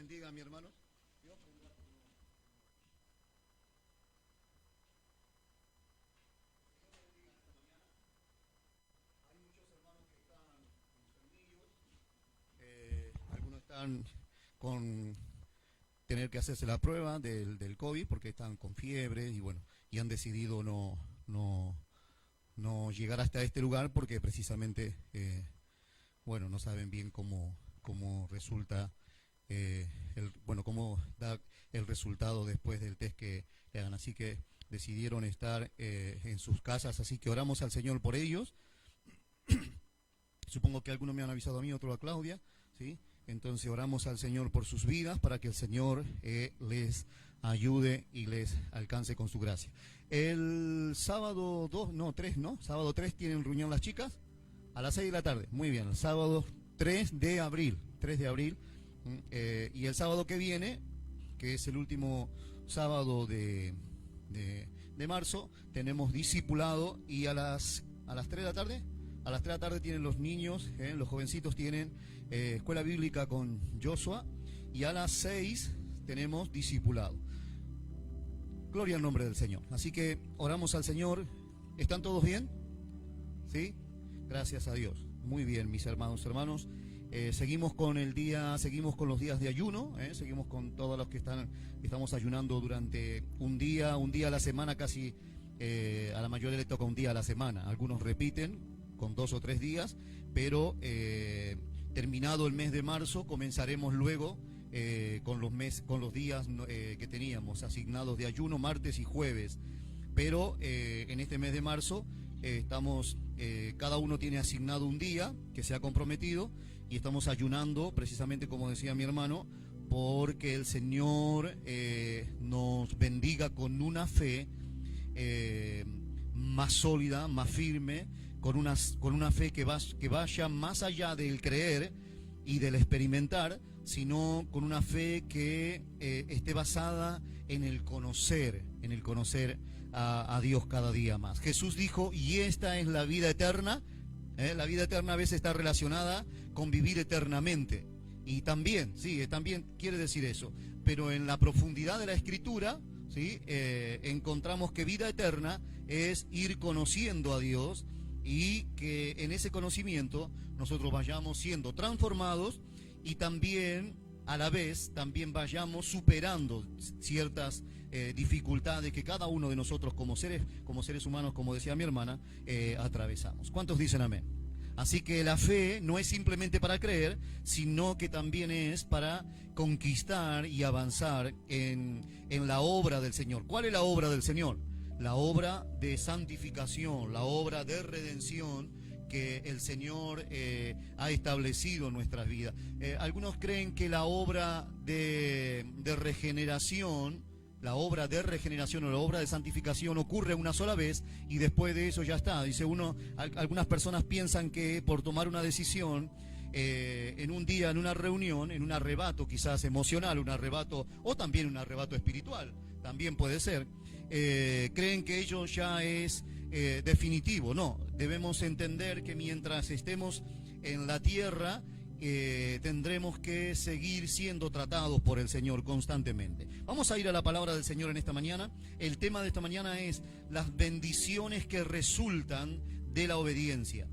bendiga, mi hermano. Algunos están con tener que hacerse la prueba del COVID porque están con fiebre y bueno, y han decidido no llegar hasta este lugar porque precisamente, bueno, no saben bien cómo resulta, cómo da el resultado después del test que le hagan. Así que decidieron estar en sus casas, así que oramos al Señor por ellos. Supongo que algunos me han avisado a mí, otro a Claudia, ¿sí? Entonces oramos al Señor por sus vidas para que el Señor les ayude y les alcance con su gracia. El sábado 3, ¿no? Sábado 3 tienen reunión las chicas a las 6 de la tarde. Muy bien, el sábado 3 de abril. Y el sábado que viene, que es el último sábado de marzo, tenemos discipulado y a las 3 de la tarde. A las 3 de la tarde tienen los niños, los jovencitos tienen escuela bíblica con Joshua y a las 6 tenemos discipulado. Gloria al nombre del Señor. Así que oramos al Señor. ¿Están todos bien? ¿Sí? Gracias a Dios. Muy bien, mis hermanos. Seguimos con los días de ayuno, seguimos con todos los que estamos ayunando durante un día a la semana, casi a la mayoría le toca un día a la semana. Algunos repiten con 2 o 3 días, pero terminado el mes de marzo comenzaremos luego con los días que teníamos asignados de ayuno, martes y jueves. Pero en este mes de marzo estamos, cada uno tiene asignado un día que se ha comprometido y estamos ayunando precisamente como decía mi hermano, porque el Señor nos bendiga con una fe más sólida, más firme, con una fe que vaya más allá del creer y del experimentar, sino con una fe que esté basada en el conocer a Dios cada día más. Jesús dijo, y esta es la vida eterna. La vida eterna a veces está relacionada con vivir eternamente. Y también quiere decir eso. Pero en la profundidad de la Escritura, ¿sí? Encontramos que vida eterna es ir conociendo a Dios y que en ese conocimiento nosotros vayamos siendo transformados y también a la vez también vayamos superando ciertas dificultades que cada uno de nosotros como seres humanos, como decía mi hermana, atravesamos. ¿Cuántos dicen amén? Así que la fe no es simplemente para creer, sino que también es para conquistar y avanzar en la obra del Señor. ¿Cuál es la obra del Señor? La obra de santificación, la obra de redención que el Señor ha establecido en nuestras vidas. Algunos creen que la obra de regeneración, o la obra de santificación ocurre una sola vez y después de eso ya está. Dice algunas personas piensan que por tomar una decisión en un día, en una reunión, en un arrebato quizás emocional, un arrebato o también un arrebato espiritual, también puede ser, creen que ello ya es definitivo. No, debemos entender que mientras estemos en la tierra tendremos que seguir siendo tratados por el Señor constantemente. Vamos a ir a la palabra del Señor en esta mañana. El tema de esta mañana es las bendiciones que resultan de la obediencia.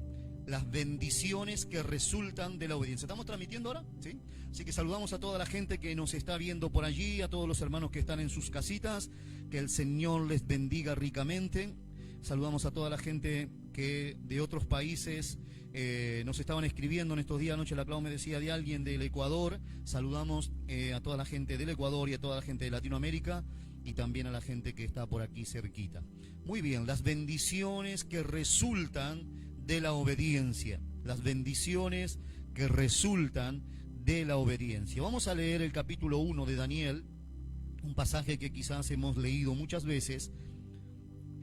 Las bendiciones que resultan de la obediencia. ¿Estamos transmitiendo ahora? ¿Sí? Así que saludamos a toda la gente que nos está viendo por allí, a todos los hermanos que están en sus casitas, que el Señor les bendiga ricamente. Saludamos a toda la gente que de otros países nos estaban escribiendo en estos días. Anoche la Clau me decía de alguien del Ecuador. Saludamos a toda la gente del Ecuador y a toda la gente de Latinoamérica y también a la gente que está por aquí cerquita. Muy bien, las bendiciones que resultan de la obediencia. Las bendiciones que resultan de la obediencia. Vamos a leer el capítulo 1 de Daniel, un pasaje que quizás hemos leído muchas veces,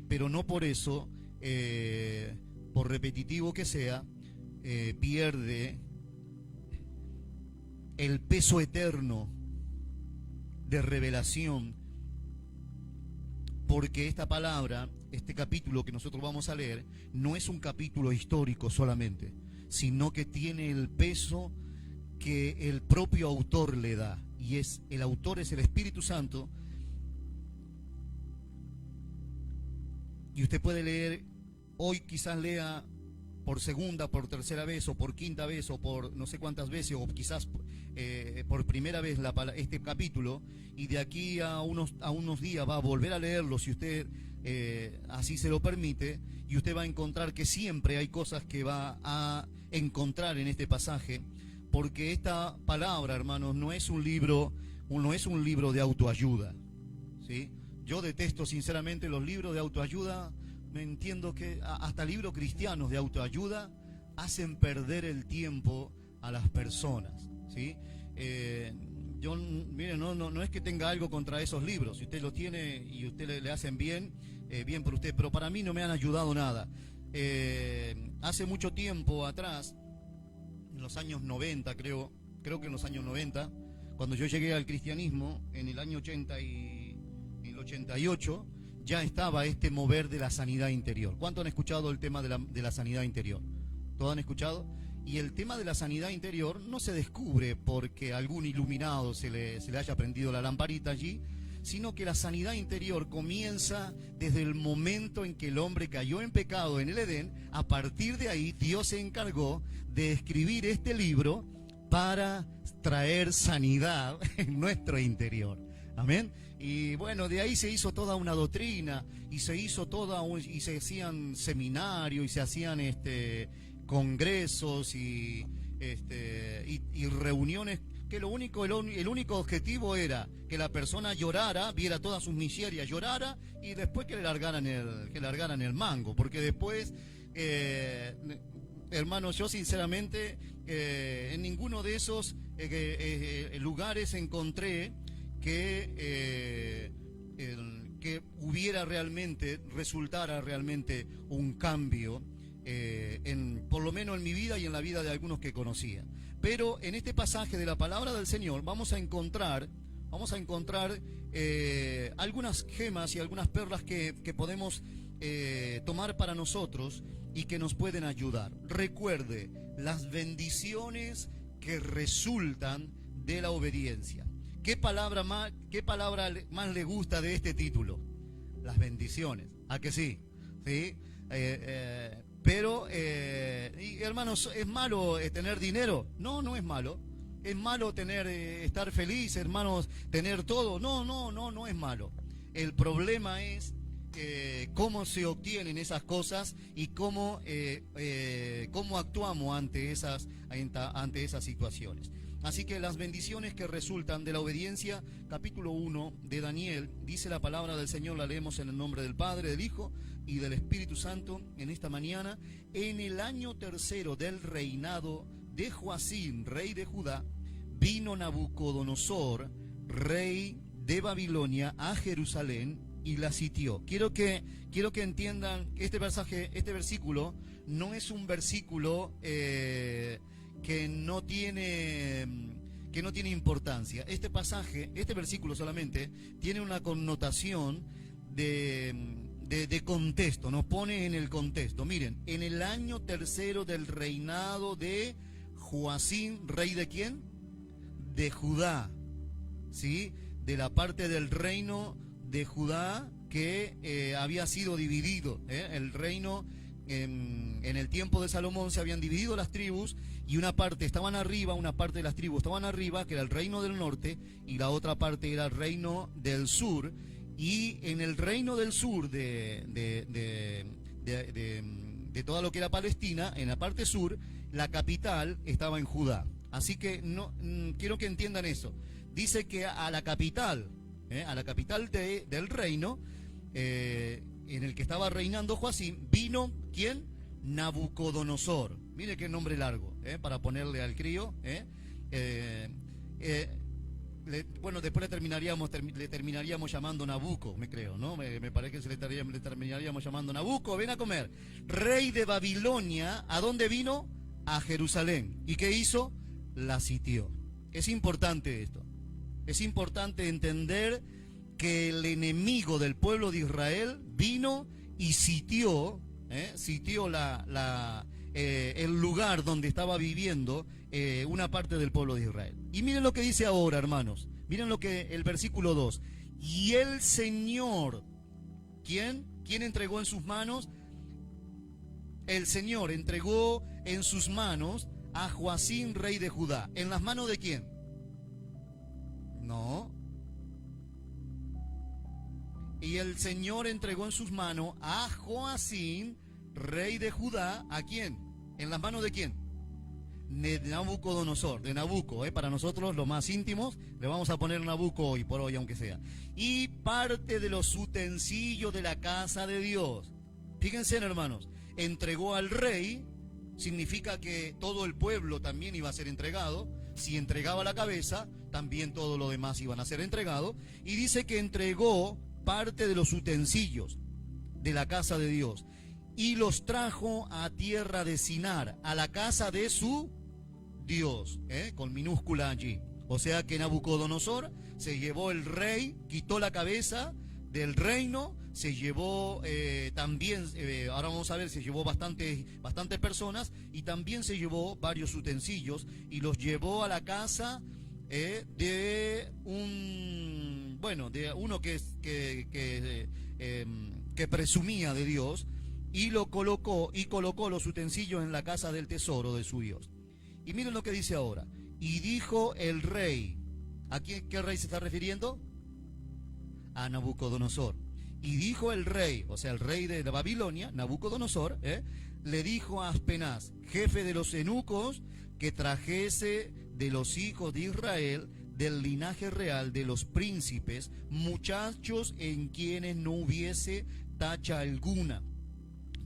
pero no por eso, por repetitivo que sea, pierde el peso eterno de revelación, porque esta palabra, este capítulo que nosotros vamos a leer, no es un capítulo histórico solamente, sino que tiene el peso que el propio autor le da, y el autor es el Espíritu Santo. Y usted puede leer, hoy quizás lea por segunda, por tercera vez, o por quinta vez, o por no sé cuántas veces, o quizás por primera vez este capítulo, y de aquí a unos días va a volver a leerlo, si usted así se lo permite, y usted va a encontrar que siempre hay cosas que va a encontrar en este pasaje, porque esta palabra, hermanos, no es un libro de autoayuda, ¿sí? Yo detesto sinceramente los libros de autoayuda. Me entiendo que hasta libros cristianos de autoayuda hacen perder el tiempo a las personas, ¿sí? Yo, mire, no es que tenga algo contra esos libros. Si usted lo tiene y usted le hacen bien, bien por usted, pero para mí no me han ayudado nada. Hace mucho tiempo atrás, en los años 90, creo que en los años 90, cuando yo llegué al cristianismo, en el año 88, ya estaba este mover de la sanidad interior. ¿Cuántos han escuchado el tema de la sanidad interior? ¿Todos han escuchado? Y el tema de la sanidad interior no se descubre porque algún iluminado se le haya prendido la lamparita allí, sino que la sanidad interior comienza desde el momento en que el hombre cayó en pecado en el Edén. A partir de ahí, Dios se encargó de escribir este libro para traer sanidad en nuestro interior. Amén. Y bueno, de ahí se hizo toda una doctrina, y se hacían seminarios, y se hacían congresos y reuniones, que el único objetivo era que la persona llorara, viera todas sus miserias, llorara, y después que le largaran el mango, porque después, hermanos, yo sinceramente en ninguno de esos lugares encontré que resultara realmente un cambio, por lo menos en mi vida y en la vida de algunos que conocía. Pero en este pasaje de la palabra del Señor vamos a encontrar algunas gemas y algunas perlas que podemos tomar para nosotros y que nos pueden ayudar. Recuerde, las bendiciones que resultan de la obediencia. ¿Qué palabra más le gusta de este título? Las bendiciones. ¿A que sí? ¿Sí? Pero, hermanos, ¿es malo tener dinero? No, no es malo. ¿Es malo estar feliz, hermanos, tener todo? No es malo. El problema es cómo se obtienen esas cosas y cómo actuamos ante esas situaciones. Así que las bendiciones que resultan de la obediencia, capítulo 1 de Daniel, dice la palabra del Señor, la leemos en el nombre del Padre, del Hijo y del Espíritu Santo en esta mañana. En el año tercero del reinado de Joacim, rey de Judá, vino Nabucodonosor, rey de Babilonia, a Jerusalén y la sitió. Quiero que entiendan este versículo no es un versículo que no tiene importancia. Este versículo solamente tiene una connotación de contexto, nos pone en el contexto. Miren, en el año tercero del reinado de Joacim, ¿rey de quién? De Judá, ¿sí? De la parte del reino de Judá que había sido dividido, el reino. En el tiempo de Salomón se habían dividido las tribus, y una parte de las tribus estaban arriba, que era el reino del norte, y la otra parte era el reino del sur. Y en el reino del sur de todo lo que era Palestina, en la parte sur, la capital estaba en Judá. Así que quiero que entiendan eso. Dice que a la capital del reino, en el que estaba reinando Joacim, vino ¿quién? Nabucodonosor. Mire qué nombre largo, para ponerle al crío. Bueno, después le terminaríamos llamando Nabuco, me creo, ¿no? Me parece que le terminaríamos llamando Nabuco. Ven a comer. Rey de Babilonia, ¿a dónde vino? A Jerusalén. ¿Y qué hizo? La sitió. Es importante esto. Es importante entender que el enemigo del pueblo de Israel vino y sitió el lugar donde estaba viviendo una parte del pueblo de Israel. Y miren lo que dice ahora, hermanos. Miren lo que el versículo 2. Y el Señor, ¿quién entregó en sus manos? El Señor entregó en sus manos a Joacim, rey de Judá. ¿En las manos de quién? No. Y el Señor entregó en sus manos a Joacim, rey de Judá. ¿A quién? ¿En las manos de quién? De Nabucodonosor, de Nabuco, para nosotros los más íntimos, le vamos a poner Nabuco hoy por hoy, aunque sea. Y parte de los utensilios de la casa de Dios. Fíjense, hermanos, entregó al rey, significa que todo el pueblo también iba a ser entregado. Si entregaba la cabeza, también todo lo demás iban a ser entregado. Y dice que entregó parte de los utensilios de la casa de Dios y los trajo a tierra de Sinar, a la casa de su Dios, con minúscula allí. O sea que Nabucodonosor se llevó el rey, quitó la cabeza del reino, se llevó también, ahora vamos a ver, se llevó bastantes personas y también se llevó varios utensilios y los llevó a la casa de uno que presumía de Dios, y colocó los utensilios en la casa del tesoro de su Dios. Y miren lo que dice ahora. Y dijo el rey, ¿a qué rey se está refiriendo? A Nabucodonosor. Y dijo el rey, o sea, el rey de Babilonia, Nabucodonosor, le dijo a Aspenaz, jefe de los eunucos, que trajese de los hijos de Israel, del linaje real de los príncipes, muchachos en quienes no hubiese tacha alguna,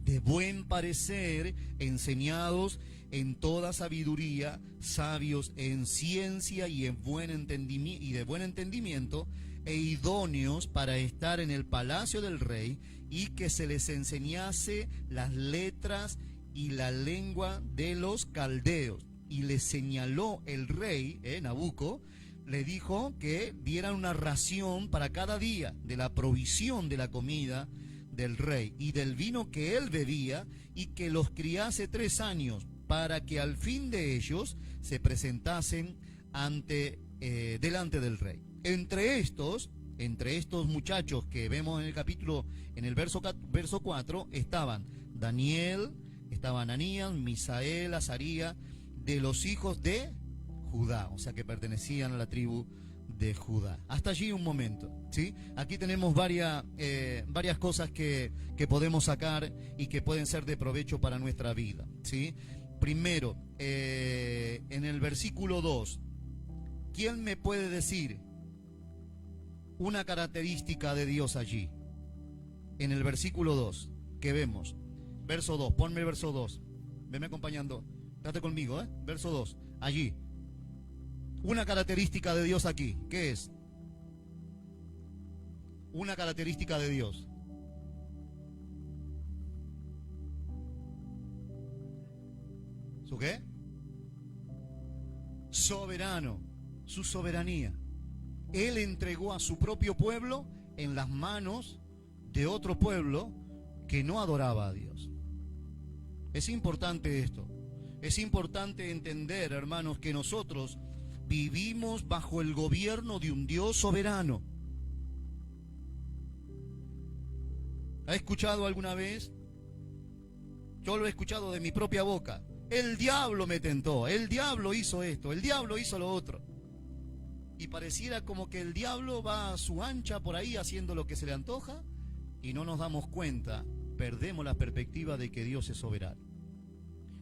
de buen parecer, enseñados en toda sabiduría, sabios en ciencia y de buen entendimiento, e idóneos para estar en el palacio del rey, y que se les enseñase las letras y la lengua de los caldeos. Y le señaló el rey, Nabuco, le dijo que dieran una ración para cada día de la provisión de la comida del rey y del vino que él bebía, y que los criase 3 años, para que al fin de ellos se presentasen delante del rey. Entre estos muchachos que vemos en el capítulo, en el verso 4, estaban Daniel, estaban Ananías, Misael, Azaría, de los hijos de Judá, o sea que pertenecían a la tribu de Judá. Hasta allí un momento, ¿sí? Aquí tenemos varias cosas que podemos sacar y que pueden ser de provecho para nuestra vida, ¿sí? Primero, en el versículo 2, ¿quién me puede decir una característica de Dios allí? En el versículo 2, que vemos. Verso 2, ponme el verso 2. Venme acompañando. Date conmigo, Verso 2, allí. Una característica de Dios aquí, ¿qué es? Una característica de Dios. ¿Su qué? Soberano, su soberanía. Él entregó a su propio pueblo en las manos de otro pueblo que no adoraba a Dios. Es importante esto. Es importante entender, hermanos, que nosotros vivimos bajo el gobierno de un Dios soberano. ¿Ha escuchado alguna vez? Yo lo he escuchado de mi propia boca. El diablo me tentó, el diablo hizo esto, el diablo hizo lo otro. Y pareciera como que el diablo va a su ancha por ahí haciendo lo que se le antoja, y no nos damos cuenta, perdemos la perspectiva de que Dios es soberano.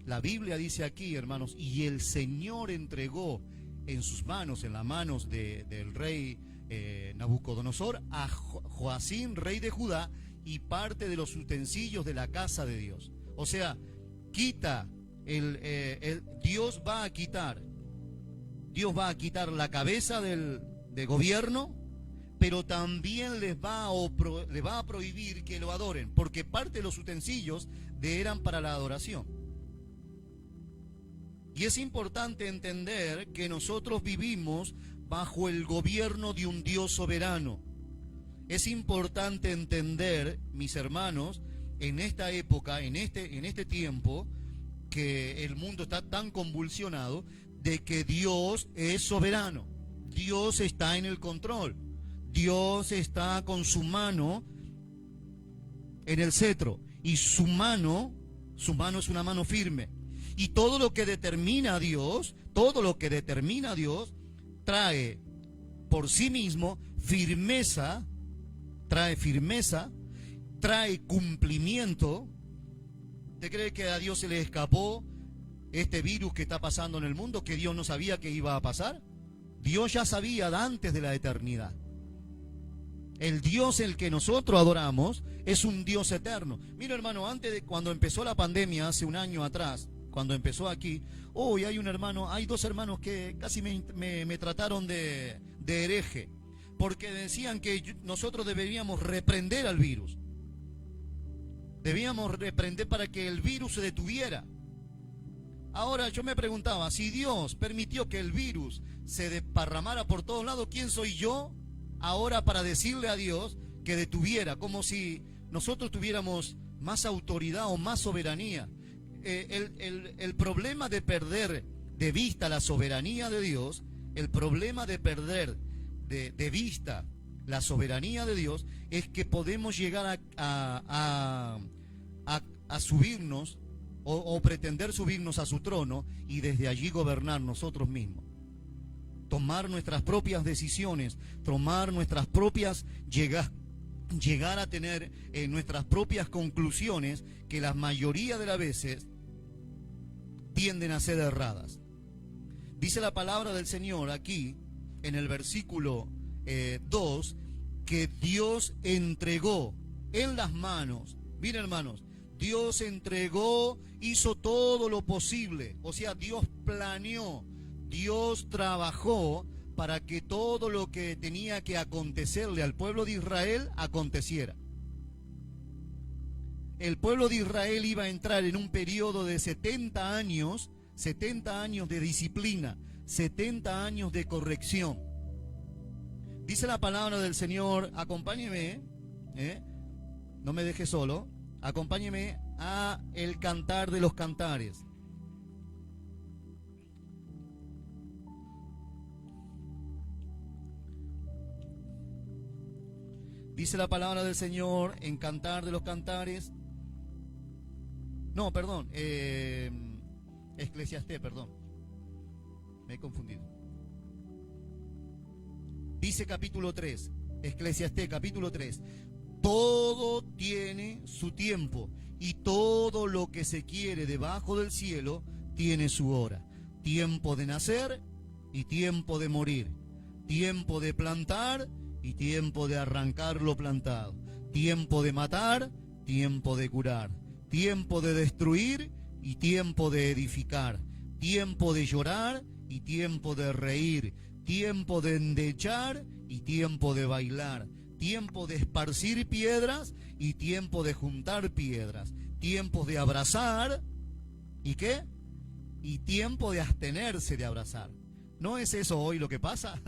La Biblia dice aquí, hermanos, y el Señor entregó en sus manos, en las manos del rey Nabucodonosor, a Joacim, rey de Judá, y parte de los utensilios de la casa de Dios. O sea, Dios va a quitar la cabeza del gobierno, pero también les va a prohibir que lo adoren, porque parte de los utensilios eran para la adoración. Y es importante entender que nosotros vivimos bajo el gobierno de un Dios soberano. Es importante entender, mis hermanos, en esta época, en este tiempo, que el mundo está tan convulsionado, de que Dios es soberano. Dios está en el control. Dios está con su mano en el cetro. Y su mano es una mano firme. Y todo lo que determina a Dios, trae por sí mismo firmeza, trae cumplimiento. ¿Usted cree que a Dios se le escapó este virus que está pasando en el mundo, que Dios no sabía que iba a pasar? Dios ya sabía antes de la eternidad. El Dios el que nosotros adoramos es un Dios eterno. Mira, hermano, cuando empezó la pandemia hace un año atrás, cuando empezó aquí, hoy hay dos hermanos que casi me trataron de hereje, porque decían que nosotros deberíamos reprender al virus. Debíamos reprender para que el virus se detuviera. Ahora yo me preguntaba, si Dios permitió que el virus se desparramara por todos lados, ¿quién soy yo ahora para decirle a Dios que detuviera? Como si nosotros tuviéramos más autoridad o más soberanía. El problema de perder de vista la soberanía de Dios, el problema de perder de vista la soberanía de Dios, es que podemos llegar a subirnos o pretender subirnos a su trono y desde allí gobernar nosotros mismos. Tomar nuestras propias decisiones, tomar nuestras propias, llegar a tener nuestras propias conclusiones, que la mayoría de las veces tienden a ser erradas. Dice la palabra del Señor aquí, en el versículo 2, que Dios entregó en las manos, miren hermanos, Dios entregó, hizo todo lo posible, o sea, Dios planeó, Dios trabajó para que todo lo que tenía que acontecerle al pueblo de Israel aconteciera. El pueblo de Israel iba a entrar en un periodo de 70 años de disciplina, 70 años de corrección. Dice la palabra del Señor, acompáñeme, no me deje solo, acompáñeme a el Cantar de los Cantares. Dice la palabra del Señor en Cantar de los Cantares. No, perdón, Eclesiastés, perdón. Me he confundido. Dice capítulo 3, Eclesiastés capítulo 3. Todo tiene su tiempo y todo lo que se quiere debajo del cielo tiene su hora. Tiempo de nacer y tiempo de morir. Tiempo de plantar y tiempo de arrancar lo plantado. Tiempo de matar, tiempo de curar. Tiempo de destruir y tiempo de edificar. Tiempo de llorar y tiempo de reír. Tiempo de endechar y tiempo de bailar. Tiempo de esparcir piedras y tiempo de juntar piedras. Tiempos de abrazar y ¿qué? Y tiempo de abstenerse de abrazar. ¿No es eso hoy lo que pasa?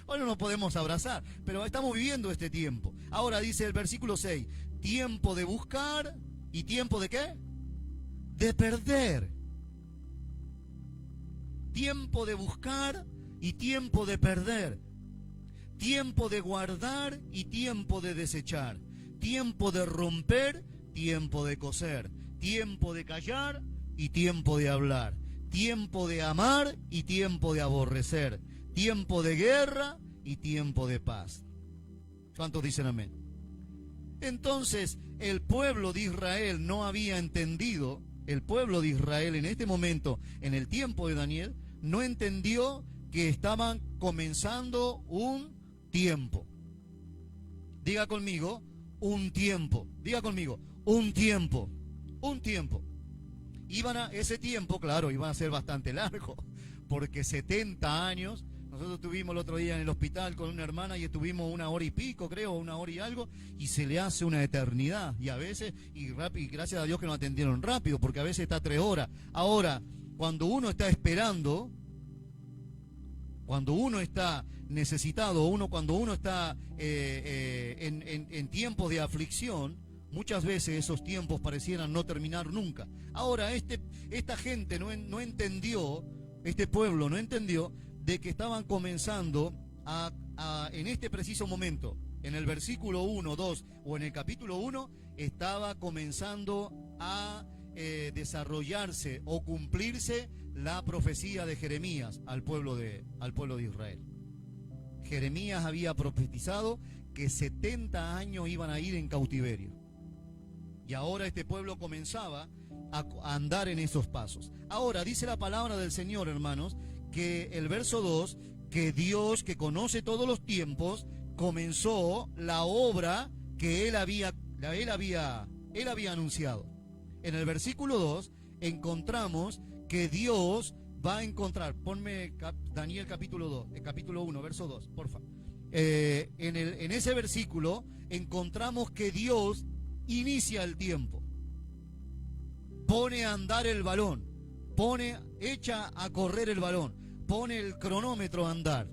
Hoy no nos podemos abrazar, pero estamos viviendo este tiempo. Ahora dice el versículo 6, tiempo de buscar y tiempo de ¿qué? De perder. Tiempo de buscar y tiempo de perder. Tiempo de guardar y tiempo de desechar. Tiempo de romper, tiempo de coser. Tiempo de callar y tiempo de hablar. Tiempo de amar y tiempo de aborrecer. Tiempo de guerra y tiempo de paz. ¿Cuántos dicen amén? Entonces, el pueblo de Israel no había entendido, el pueblo de Israel en este momento, en el tiempo de Daniel, no entendió que estaban comenzando un tiempo. Diga conmigo, un tiempo. Diga conmigo, un tiempo. Un tiempo. Ese tiempo, claro, iba a ser bastante largo, porque 70 años, nosotros estuvimos el otro día en el hospital con una hermana y estuvimos 1 hora y pico, creo, 1 hora y algo, y se le hace una eternidad, y a veces, y gracias a Dios que nos atendieron rápido, porque a veces está 3 horas. Ahora, cuando uno está esperando, cuando uno está necesitado, cuando uno está en tiempos de aflicción, Muchas veces esos tiempos parecieran no terminar nunca. Ahora, esta gente no entendió, este pueblo no entendió de que estaban comenzando en este preciso momento, en el versículo 1, 2 o en el capítulo 1, estaba comenzando a desarrollarse o cumplirse la profecía de Jeremías al pueblo de Israel. Jeremías había profetizado que 70 años iban a ir en cautiverio. Y ahora este pueblo comenzaba a andar en esos pasos. Ahora dice la palabra del Señor, hermanos, que el verso 2, que Dios, que conoce todos los tiempos, comenzó la obra que Él había anunciado. En el versículo 2 encontramos que Dios va a encontrar, ponme Daniel capítulo 2, capítulo 1, verso 2, porfa. En ese versículo encontramos que Dios inicia el tiempo, pone a andar el balón, echa a correr el balón, pone el cronómetro a andar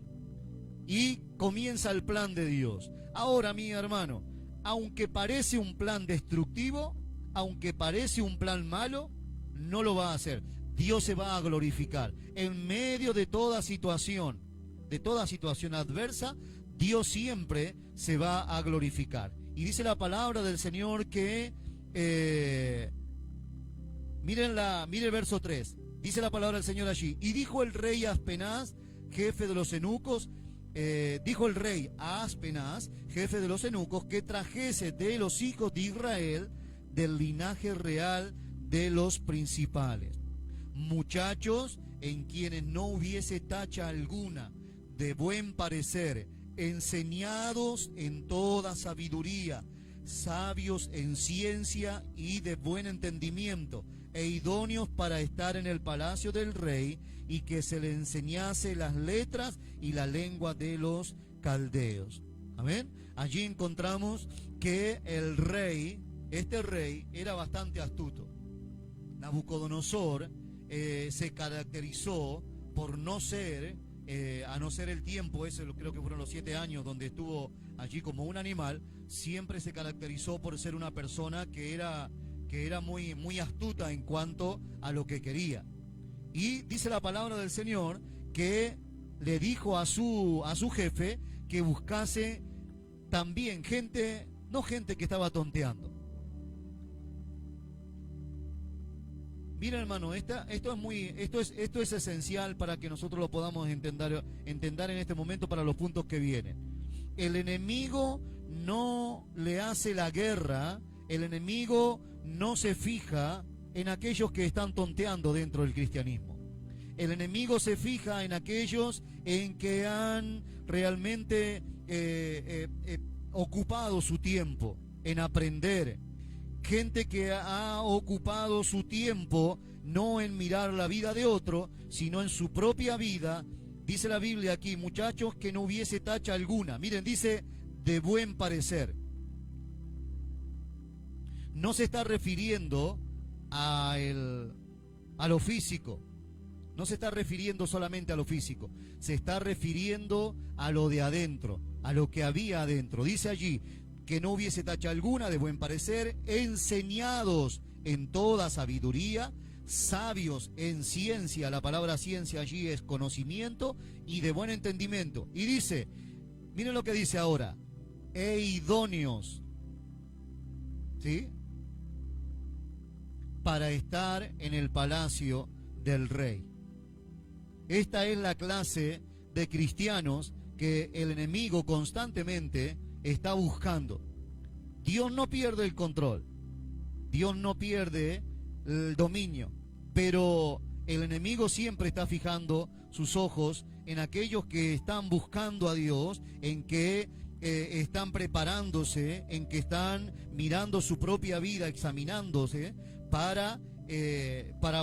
y comienza el plan de Dios. Ahora, mi hermano, aunque parece un plan destructivo, aunque parece un plan malo, no lo va a hacer. Dios se va a glorificar en medio de toda situación adversa. Dios siempre se va a glorificar. Y dice la palabra del Señor que, miren el verso 3, dice la palabra del Señor allí, y dijo el rey a Aspenaz, jefe de los eunucos, dijo el rey a Aspenaz, jefe de los eunucos, que trajese de los hijos de Israel, del linaje real de los principales, muchachos en quienes no hubiese tacha alguna, de buen parecer, enseñados en toda sabiduría, sabios en ciencia y de buen entendimiento, e idóneos para estar en el palacio del rey, y que se le enseñase las letras y la lengua de los caldeos. Amén. Allí encontramos que el rey, este rey, era bastante astuto. Nabucodonosor se caracterizó por no ser, a no ser el tiempo, ese creo que fueron los 7 años donde estuvo allí como un animal, siempre se caracterizó por ser una persona que era muy, muy astuta en cuanto a lo que quería. Y dice la palabra del Señor que le dijo a su jefe que buscase también gente, no gente que estaba tonteando. Mira, hermano, esto es esencial para que nosotros lo podamos entender en este momento para los puntos que vienen. El enemigo no le hace la guerra, el enemigo no se fija en aquellos que están tonteando dentro del cristianismo. El enemigo se fija en aquellos en que han realmente ocupado su tiempo en aprender. Gente que ha ocupado su tiempo no en mirar la vida de otro, sino en su propia vida. Dice la Biblia aquí, muchachos, que no hubiese tacha alguna. Miren, dice, de buen parecer. No se está refiriendo a lo físico. No se está refiriendo solamente a lo físico. Se está refiriendo a lo de adentro, a lo que había adentro. Dice allí, que no hubiese tacha alguna, de buen parecer, enseñados en toda sabiduría, sabios en ciencia. La palabra ciencia allí es conocimiento, y de buen entendimiento. Y dice, miren lo que dice ahora, e idóneos, ¿sí?, para estar en el palacio del rey. Esta es la clase de cristianos que el enemigo constantemente está buscando. Dios no pierde el control, Dios no pierde el dominio, pero el enemigo siempre está fijando sus ojos en aquellos que están buscando a Dios, en que están preparándose, en que están mirando su propia vida, examinándose para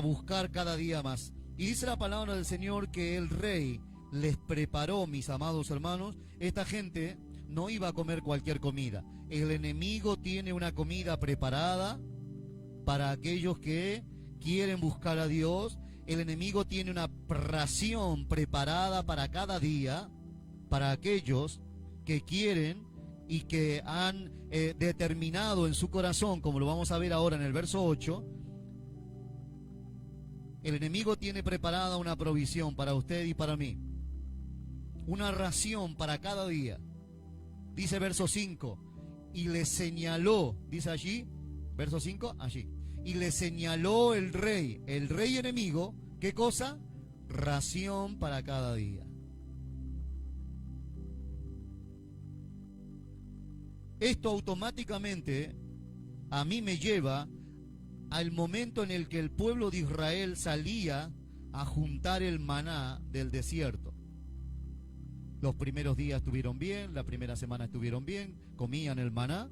buscar cada día más. Y dice la palabra del Señor que el rey les preparó, mis amados hermanos. Esta gente no iba a comer cualquier comida. El enemigo tiene una comida preparada para aquellos que quieren buscar a Dios. El enemigo tiene una ración preparada para cada día, para aquellos que quieren y que han determinado en su corazón, como lo vamos a ver ahora en el verso 8, el enemigo tiene preparada una provisión para usted y para mí, una ración para cada día. Dice verso 5, y le señaló, dice allí, verso 5, allí, y le señaló el rey enemigo, ¿qué cosa? Ración para cada día. Esto automáticamente a mí me lleva al momento en el que el pueblo de Israel salía a juntar el maná del desierto. Los primeros días estuvieron bien, la primera semana estuvieron bien, comían el maná,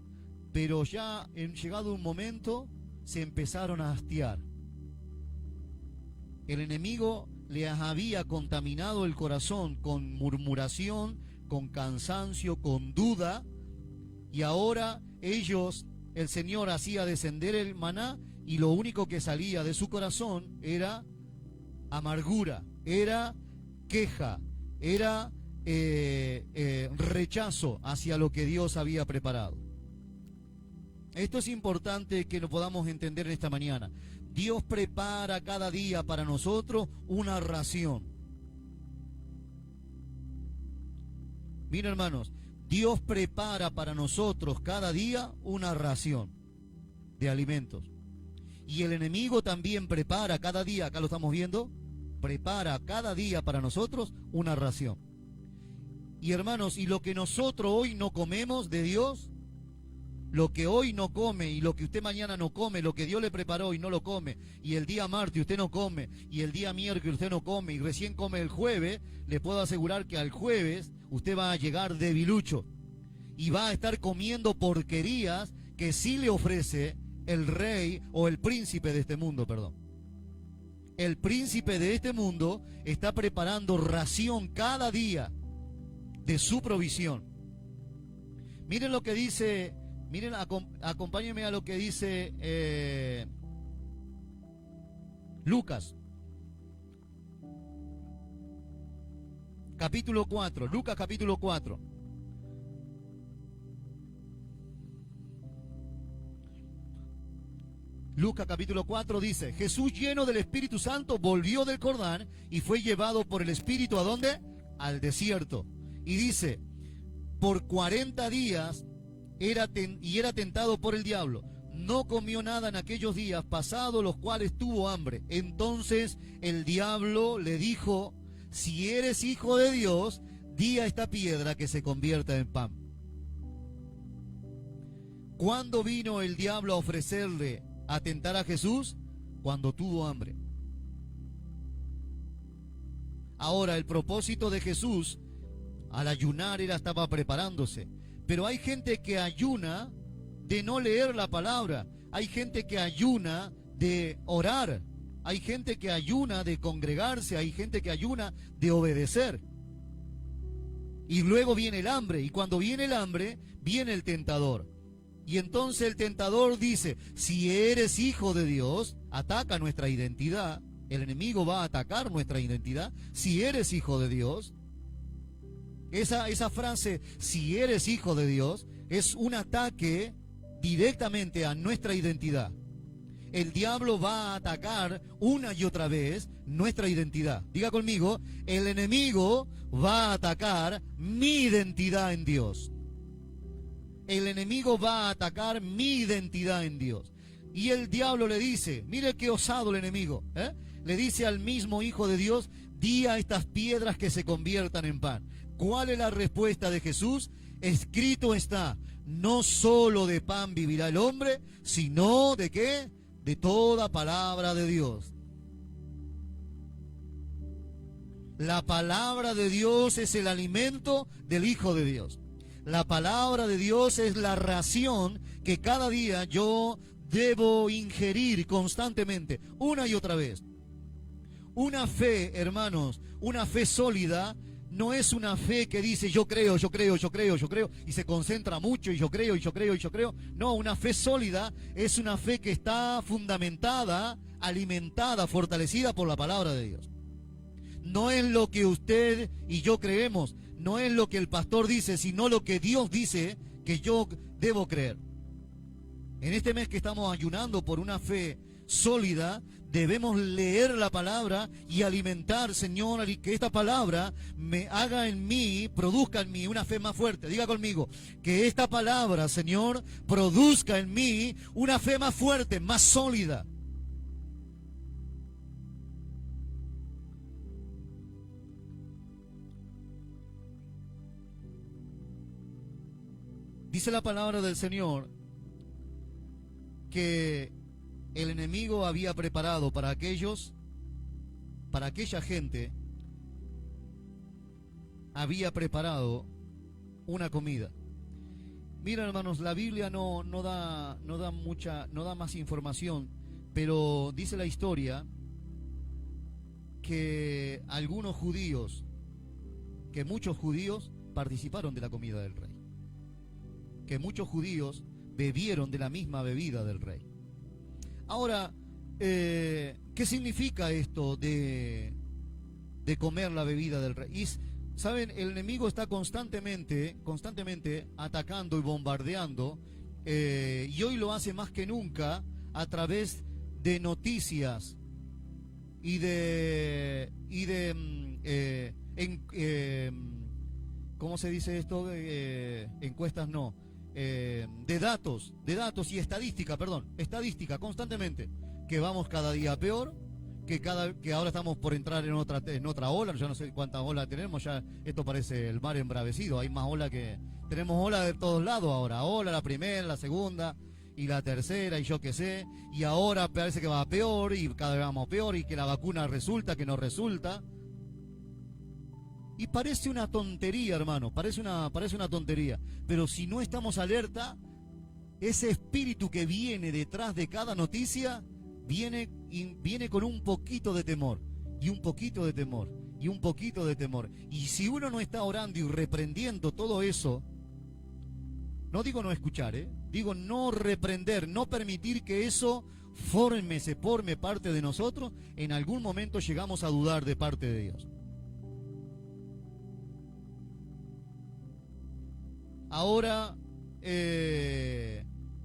pero ya llegado un momento se empezaron a hastiar. El enemigo les había contaminado el corazón con murmuración, con cansancio, con duda, y ahora ellos, el Señor hacía descender el maná y lo único que salía de su corazón era amargura, era queja, era rechazo hacia lo que Dios había preparado. Esto es importante que lo podamos entender en esta mañana. Dios prepara cada día para nosotros una ración. Miren, hermanos, Dios prepara para nosotros cada día una ración de alimentos. Y el enemigo también prepara cada día, acá lo estamos viendo, prepara cada día para nosotros una ración. Y hermanos, y lo que nosotros hoy no comemos de Dios, lo que hoy no come y lo que usted mañana no come, lo que Dios le preparó y no lo come, y el día martes usted no come, y el día miércoles usted no come, y recién come el jueves, le puedo asegurar que al jueves usted va a llegar debilucho y va a estar comiendo porquerías que sí le ofrece el rey o el príncipe de este mundo, perdón. El príncipe de este mundo está preparando ración cada día de su provisión. Miren lo que dice, miren, acompáñenme a lo que dice Lucas, capítulo 4, Lucas capítulo 4. Lucas capítulo 4 dice, Jesús lleno del Espíritu Santo volvió del Jordán y fue llevado por el Espíritu, ¿a dónde? Al desierto. Y dice, por 40 días era tentado por el diablo. No comió nada en aquellos días, pasados los cuales tuvo hambre. Entonces el diablo le dijo, si eres hijo de Dios, di a esta piedra que se convierta en pan. ¿Cuándo vino el diablo a ofrecerle a tentar a Jesús? Cuando tuvo hambre. Ahora, el propósito de Jesús al ayunar estaba preparándose. Pero hay gente que ayuna de no leer la palabra. Hay gente que ayuna de orar. Hay gente que ayuna de congregarse. Hay gente que ayuna de obedecer. Y luego viene el hambre. Y cuando viene el hambre, viene el tentador. Y entonces el tentador dice, si eres hijo de Dios, ataca nuestra identidad. El enemigo va a atacar nuestra identidad. Si eres hijo de Dios. Esa frase, si eres hijo de Dios, es un ataque directamente a nuestra identidad. El diablo va a atacar una y otra vez nuestra identidad. Diga conmigo, el enemigo va a atacar mi identidad en Dios. El enemigo va a atacar mi identidad en Dios. Y el diablo le dice, mire qué osado el enemigo, le dice al mismo Hijo de Dios, di a estas piedras que se conviertan en pan. ¿Cuál es la respuesta de Jesús? Escrito está, no solo de pan vivirá el hombre, sino ¿de qué? De toda palabra de Dios. La palabra de Dios es el alimento del Hijo de Dios. La palabra de Dios es la ración que cada día yo debo ingerir constantemente, una y otra vez. Una fe, hermanos, una fe sólida, no es una fe que dice yo creo, y se concentra mucho y yo creo. No, una fe sólida es una fe que está fundamentada, alimentada, fortalecida por la palabra de Dios. No es lo que usted y yo creemos, no es lo que el pastor dice, sino lo que Dios dice que yo debo creer. En este mes que estamos ayunando por una fe sólida, debemos leer la palabra y alimentar, Señor, y que esta palabra me haga en mí, produzca en mí una fe más fuerte. Diga conmigo, que esta palabra, Señor, produzca en mí una fe más fuerte, más sólida. Dice la palabra del Señor que el enemigo había preparado para aquella gente, había preparado una comida. Mira, hermanos, la Biblia no da más información, pero dice la historia que muchos judíos participaron de la comida del rey, que muchos judíos bebieron de la misma bebida del rey. Ahora, ¿qué significa esto de comer la bebida del rey? Y, ¿saben? El enemigo está constantemente atacando y bombardeando, y hoy lo hace más que nunca a través de noticias ¿cómo se dice esto? Encuestas no. De datos y estadística constantemente, que vamos cada día peor, que ahora estamos por entrar en otra ola. Yo no sé cuántas olas tenemos, ya esto parece el mar embravecido, hay más olas tenemos olas de todos lados ahora, ola la primera, la segunda y la tercera y yo qué sé, y ahora parece que va peor y cada vez vamos peor, y que la vacuna resulta que no resulta. Y parece una tontería, hermano, parece una tontería. Pero si no estamos alerta, ese espíritu que viene detrás de cada noticia, viene con un poquito de temor, y un poquito de temor, y un poquito de temor. Y si uno no está orando y reprendiendo todo eso, no digo no escuchar, digo no reprender, no permitir que eso se forme parte de nosotros, en algún momento llegamos a dudar de parte de Dios. Ahora,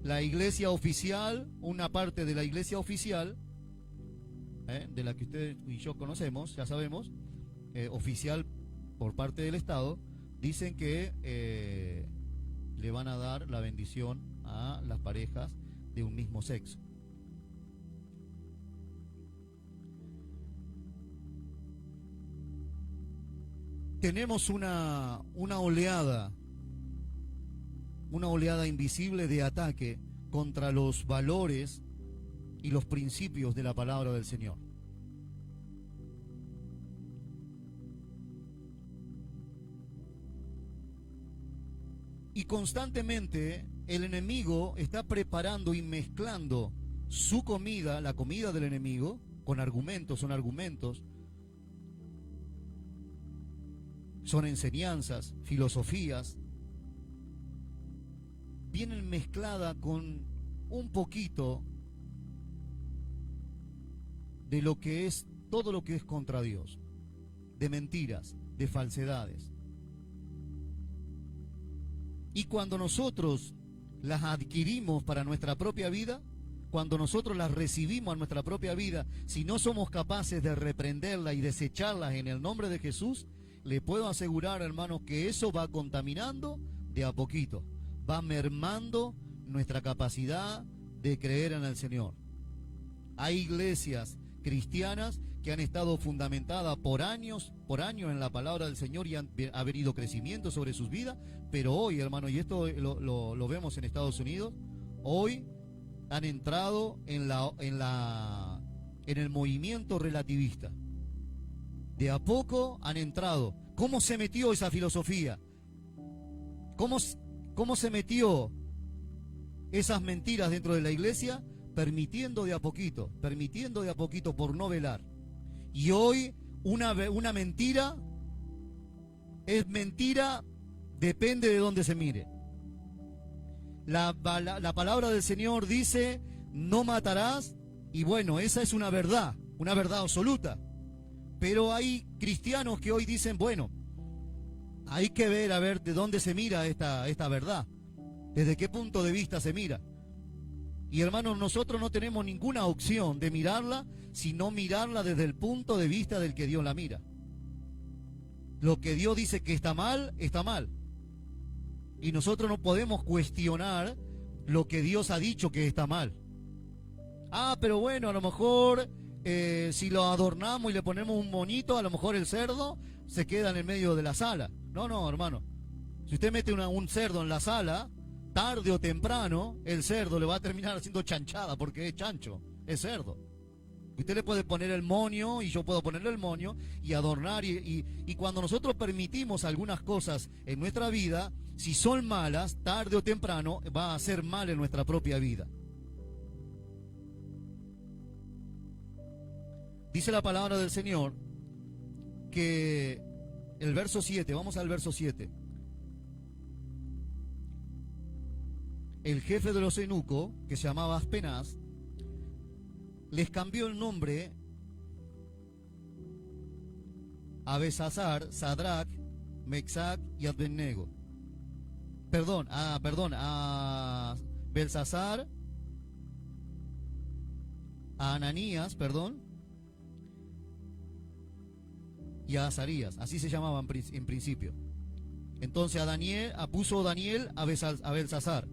la iglesia oficial, una parte de la iglesia oficial, de la que usted y yo conocemos, ya sabemos, oficial por parte del Estado, dicen que le van a dar la bendición a las parejas de un mismo sexo. Tenemos una oleada invisible de ataque contra los valores y los principios de la palabra del Señor. Y constantemente el enemigo está preparando y mezclando su comida, la comida del enemigo, con argumentos, son enseñanzas, filosofías, vienen mezcladas con un poquito de lo que es, todo lo que es contra Dios, de mentiras, de falsedades. Y cuando nosotros las adquirimos para nuestra propia vida, cuando nosotros las recibimos a nuestra propia vida, si no somos capaces de reprenderlas y desecharlas en el nombre de Jesús, le puedo asegurar, hermanos, que eso va contaminando de a poquito, va mermando nuestra capacidad de creer en el Señor. Hay iglesias cristianas que han estado fundamentadas por años en la palabra del Señor, y ha venido crecimiento sobre sus vidas, pero hoy, hermano, y esto lo vemos en Estados Unidos, hoy han entrado en el movimiento relativista. De a poco han entrado. ¿Cómo se metió esa filosofía? ¿Cómo se metió esas mentiras dentro de la iglesia? Permitiendo de a poquito por no velar. Y hoy una mentira es mentira, depende de dónde se mire. La palabra del Señor dice, no matarás, y bueno, esa es una verdad absoluta. Pero hay cristianos que hoy dicen, bueno, hay que ver a ver de dónde se mira esta verdad. ¿Desde qué punto de vista se mira? Y hermanos, nosotros no tenemos ninguna opción de mirarla, sino mirarla desde el punto de vista del que Dios la mira. Lo que Dios dice que está mal, está mal. Y nosotros no podemos cuestionar lo que Dios ha dicho que está mal. Ah, pero bueno, a lo mejor si lo adornamos y le ponemos un monito, a lo mejor el cerdo se queda en el medio de la sala. No, no, hermano. Si usted mete un cerdo en la sala, tarde o temprano, el cerdo le va a terminar haciendo chanchada porque es chancho, es cerdo. Usted le puede poner el moño y yo puedo ponerle el moño y adornar. Y cuando nosotros permitimos algunas cosas en nuestra vida, si son malas, tarde o temprano va a ser mal en nuestra propia vida. Dice la palabra del Señor que el verso 7, vamos al verso 7. El jefe de los eunucos, que se llamaba Aspenaz, les cambió el nombre a Beltsasar, Sadrach, Mesach y Abednego. A Beltsasar, a Ananías, y a Azarías, así se llamaban en principio. Entonces puso Daniel a Beltsasar,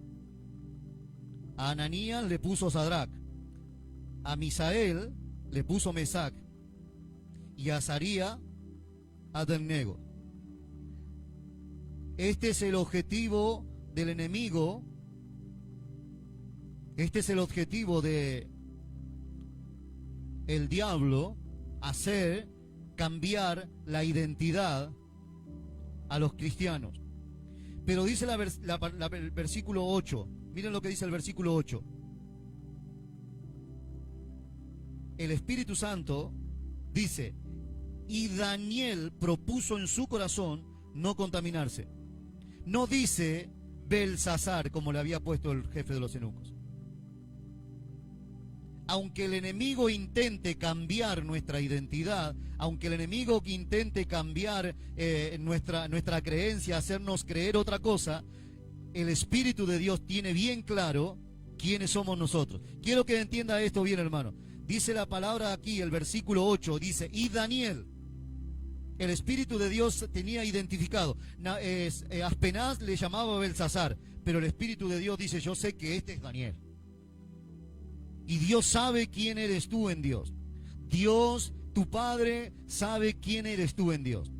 a Ananías le puso Sadrach, a Misael le puso Mesach y a Azarías a Abednego. Este es el objetivo del enemigo, este es el objetivo de el diablo, hacer cambiar la identidad a los cristianos. Pero dice el versículo 8, miren lo que dice el versículo 8. El Espíritu Santo dice, y Daniel propuso en su corazón no contaminarse. No dice Beltsasar como le había puesto el jefe de los eunucos. Aunque el enemigo intente cambiar nuestra identidad, aunque el enemigo intente cambiar nuestra creencia, hacernos creer otra cosa, el Espíritu de Dios tiene bien claro quiénes somos nosotros. Quiero que entienda esto bien, hermano. Dice la palabra aquí, el versículo 8, dice, y Daniel, el Espíritu de Dios tenía identificado. Aspenaz le llamaba Beltsasar, pero el Espíritu de Dios dice, yo sé que este es Daniel. Y Dios sabe quién eres tú en Dios. Dios, tu Padre, sabe quién eres tú en Dios.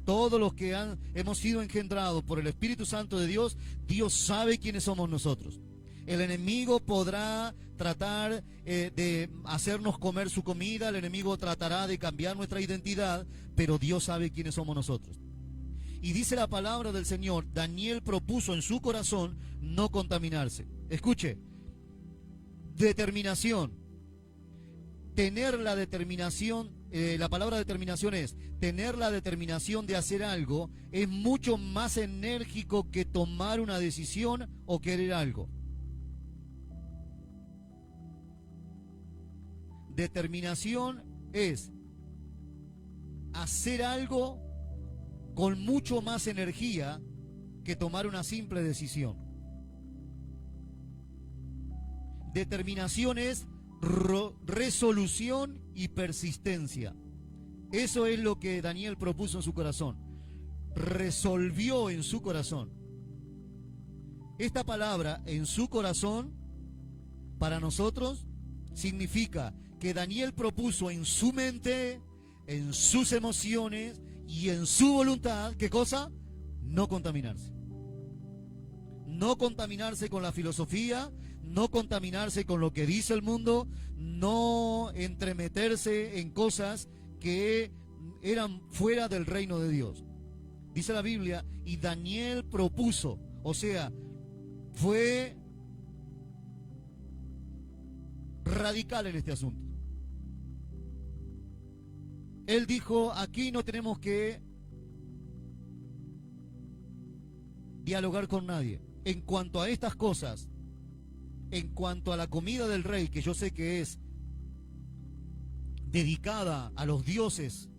Todos los que hemos sido engendrados por el Espíritu Santo de Dios, Dios sabe quiénes somos nosotros. El enemigo podrá tratar de hacernos comer su comida, el enemigo tratará de cambiar nuestra identidad, pero Dios sabe quiénes somos nosotros. Y dice la palabra del Señor, Daniel propuso en su corazón no contaminarse. Escuche, determinación. Tener la determinación, la palabra determinación es, tener la determinación de hacer algo es mucho más enérgico que tomar una decisión o querer algo. Determinación es hacer algo con mucho más energía que tomar una simple decisión. Determinación es resolución y persistencia. Eso es lo que Daniel propuso en su corazón. Resolvió en su corazón. Esta palabra, en su corazón, para nosotros, significa que Daniel propuso en su mente, en sus emociones y en su voluntad, ¿qué cosa? No contaminarse. No contaminarse con la filosofía, no contaminarse con lo que dice el mundo, no entremeterse en cosas que eran fuera del reino de Dios. Dice la Biblia, y Daniel propuso, o sea, fue radical en este asunto. Él dijo, aquí no tenemos que dialogar con nadie. En cuanto a estas cosas, en cuanto a la comida del rey, que yo sé que es dedicada a los dioses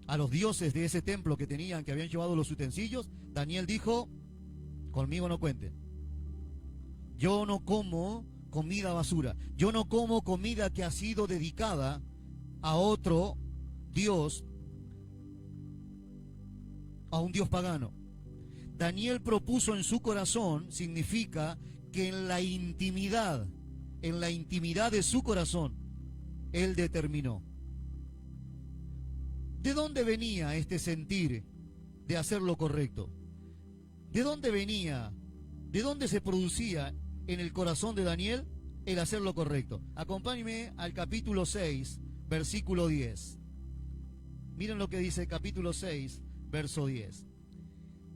de ese templo que habían llevado los utensilios, Daniel dijo, conmigo no cuenten. Yo no como comida basura. Yo no como comida que ha sido dedicada a otro Dios, a un Dios pagano. Daniel propuso en su corazón, significa que en la intimidad de su corazón, él determinó. ¿De dónde venía este sentir de hacer lo correcto? ¿De dónde venía? ¿De dónde se producía en el corazón de Daniel el hacer lo correcto? Acompáñenme al capítulo 6, versículo 10. Miren lo que dice el capítulo 6, verso 10.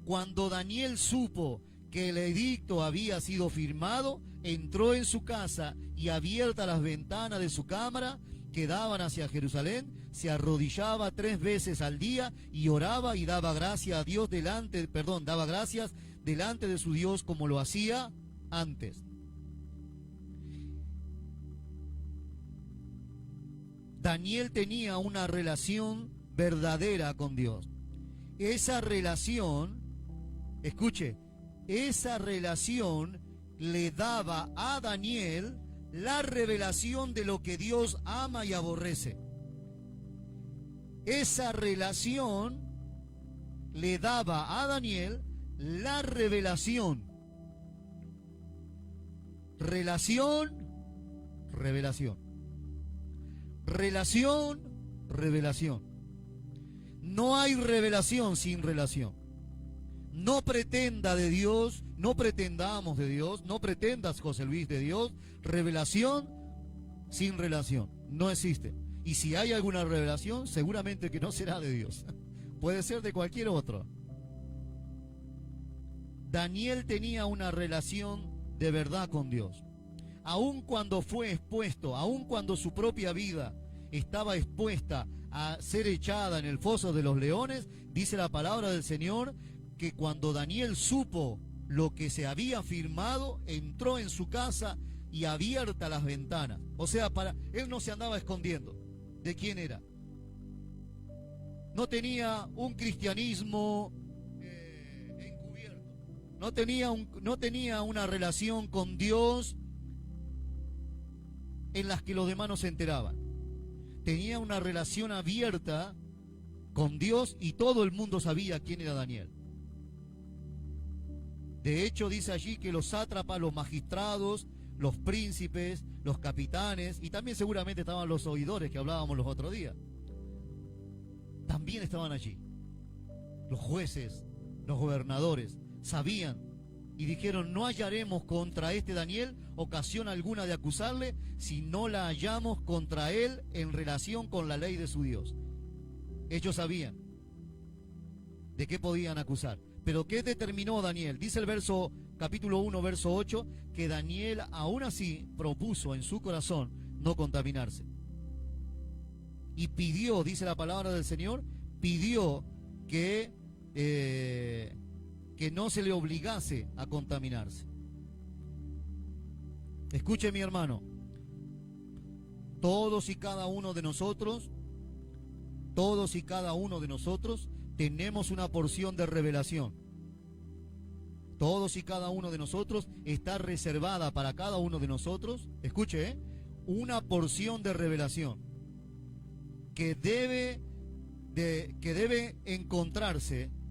Cuando Daniel supo que el edicto había sido firmado, entró en su casa y, abiertas las ventanas de su cámara que daban hacia Jerusalén, se arrodillaba 3 veces al día y oraba y daba gracias a Dios daba gracias delante de su Dios como lo hacía antes. Daniel tenía una relación verdadera con Dios. Esa relación, escuche, esa relación le daba a Daniel la revelación de lo que Dios ama y aborrece. Esa relación le daba a Daniel la revelación. Relación, revelación. Relación, revelación. No hay revelación sin relación. No pretenda de Dios, no pretendamos de Dios, no pretendas, José Luis, de Dios, revelación sin relación. No existe. Y si hay alguna revelación, seguramente que no será de Dios. Puede ser de cualquier otro. Daniel tenía una relación de verdad con Dios. Aun cuando fue expuesto, aun cuando su propia vida estaba expuesta a ser echada en el foso de los leones, dice la palabra del Señor que cuando Daniel supo lo que se había firmado, entró en su casa y abiertas las ventanas. O sea, él no se andaba escondiendo de quién era. No tenía un cristianismo encubierto. No tenía una relación con Dios en las que los demás no se enteraban. Tenía una relación abierta con Dios y todo el mundo sabía quién era Daniel. De hecho, dice allí que los sátrapas, los magistrados, los príncipes, los capitanes, y también seguramente estaban los oidores que hablábamos los otros días, también estaban allí. Los jueces, los gobernadores, sabían y dijeron: no hallaremos contra este Daniel ocasión alguna de acusarle si no la hallamos contra él en relación con la ley de su Dios. Ellos sabían de qué podían acusar. Pero ¿qué determinó Daniel? Dice el capítulo 1, verso 8, que Daniel aún así propuso en su corazón no contaminarse. Y pidió, dice la palabra del Señor, pidió que no se le obligase a contaminarse. Escuche, mi hermano, todos y cada uno de nosotros tenemos una porción de revelación. Todos y cada uno de nosotros está reservada para cada uno de nosotros, escuche, una porción de revelación que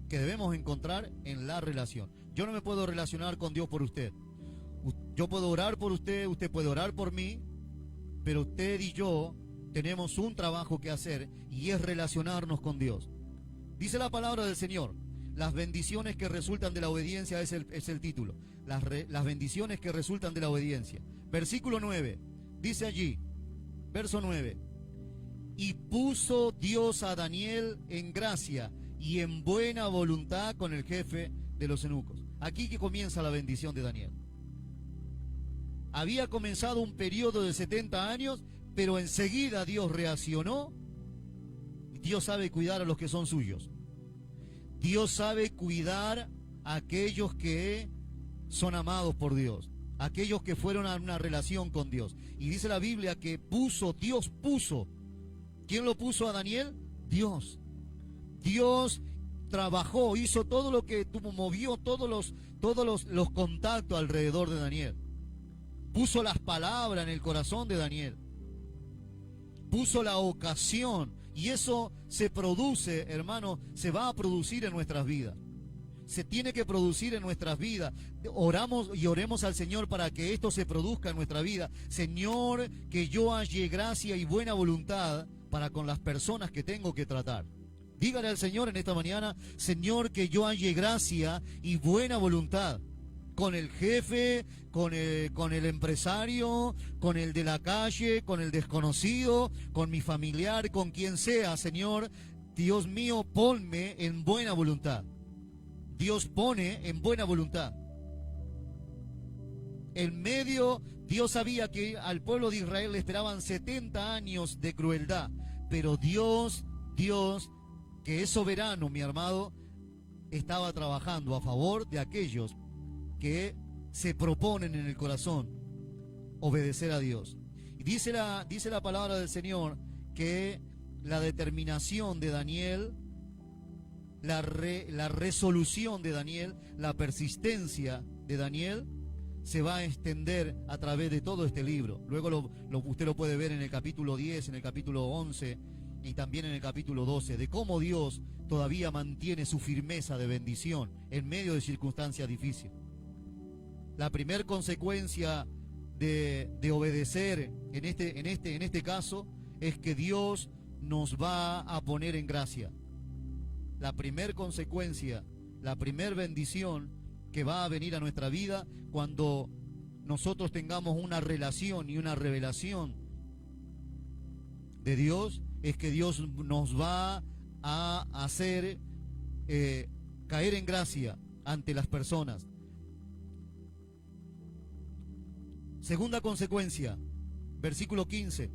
debemos encontrar en la relación. Yo no me puedo relacionar con Dios por usted. Yo puedo orar por usted, usted puede orar por mí, pero usted y yo tenemos un trabajo que hacer y es relacionarnos con Dios. Dice la palabra del Señor, las bendiciones que resultan de la obediencia es el título. Las bendiciones que resultan de la obediencia. Versículo 9, dice allí, verso 9, y puso Dios a Daniel en gracia y en buena voluntad con el jefe de los eunucos. Aquí que comienza la bendición de Daniel. Había comenzado un periodo de 70 años, pero enseguida Dios reaccionó. Dios sabe cuidar a los que son suyos. Dios sabe cuidar a aquellos que son amados por Dios, aquellos que fueron a una relación con Dios. Y dice la Biblia que Dios puso. ¿Quién lo puso a Daniel? Dios. Dios trabajó, hizo todo lo que tuvo, movió todos los contactos alrededor de Daniel. puso las palabras en el corazón de Daniel, puso la ocasión, y eso se produce, hermano, se va a producir en nuestras vidas. Se tiene que producir en nuestras vidas. Oramos y oremos al Señor para que esto se produzca en nuestra vida. Señor, que yo halle gracia y buena voluntad para con las personas que tengo que tratar. Dígale al Señor en esta mañana: Señor, que yo halle gracia y buena voluntad con el jefe, con el empresario, con el de la calle, con el desconocido, con mi familiar, con quien sea. Señor, Dios mío, ponme en buena voluntad. Dios pone en buena voluntad. En medio, Dios sabía que al pueblo de Israel le esperaban 70 años de crueldad, pero Dios, que es soberano, mi amado, estaba trabajando a favor de aquellos que se proponen en el corazón obedecer a Dios. Y dice la palabra del Señor que la determinación de Daniel, la resolución de Daniel, la persistencia de Daniel se va a extender a través de todo este libro. Luego usted lo puede ver en el capítulo 10, en el capítulo 11 y también en el capítulo 12, de cómo Dios todavía mantiene su firmeza de bendición en medio de circunstancias difíciles. La primera consecuencia de obedecer en este caso es que Dios nos va a poner en gracia. La primera consecuencia, la primera bendición que va a venir a nuestra vida cuando nosotros tengamos una relación y una revelación de Dios, es que Dios nos va a hacer caer en gracia ante las personas. Segunda consecuencia, versículo 15: